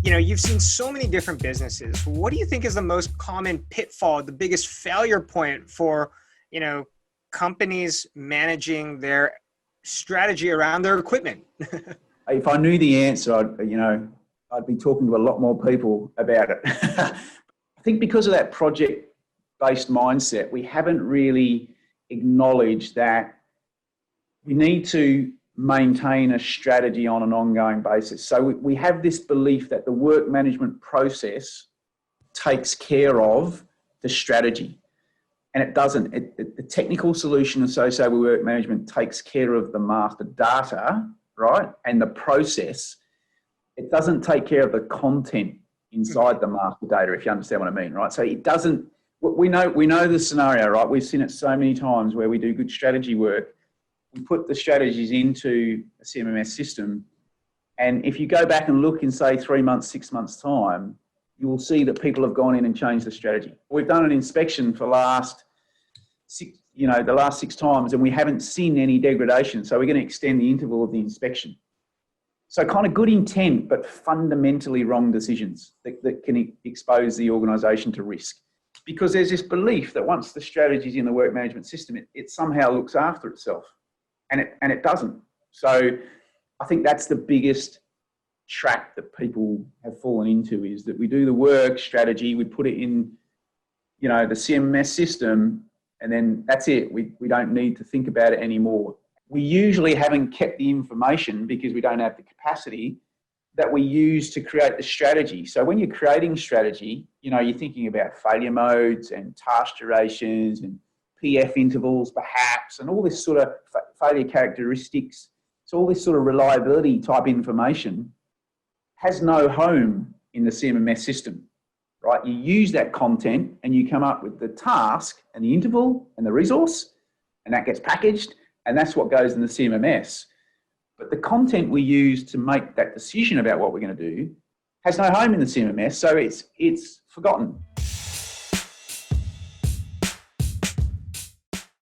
You've seen so many different businesses. What do you think is the most common pitfall, the biggest failure point for, companies managing their strategy around their equipment? If I knew the answer, I'd be talking to a lot more people about it. I think because of that project-based mindset, we haven't really acknowledged that we need to maintain a strategy on an ongoing basis. So we have this belief that the work management process takes care of the strategy. And it doesn't. The technical solution associated with work management takes care of the master data, right? And the process. It doesn't take care of the content inside the master data, if you understand what I mean, right? So it doesn't, we know the scenario, right? We've seen it so many times where we do good strategy work. We put the strategies into a CMMS system. And if you go back and look in, say, 3 months, 6 months' time, you will see that people have gone in and changed the strategy. We've done an inspection for the last 6 times, and we haven't seen any degradation. So we're going to extend the interval of the inspection. So kind of good intent, but fundamentally wrong decisions that can expose the organisation to risk. Because there's this belief that once the strategy's in the work management system, it somehow looks after itself. And it doesn't. So I think that's the biggest trap that people have fallen into, is that we do the work strategy, we put it in, the CMMS system, and then that's it. We don't need to think about it anymore. We usually haven't kept the information because we don't have the capacity that we use to create the strategy. So when you're creating strategy, you're thinking about failure modes and task durations and PF intervals perhaps, and all this sort of failure characteristics. So all this sort of reliability type information has no home in the CMMS system, right? You use that content and you come up with the task and the interval and the resource, and that gets packaged, and that's what goes in the CMMS. But the content we use to make that decision about what we're going to do has no home in the CMMS, so it's forgotten.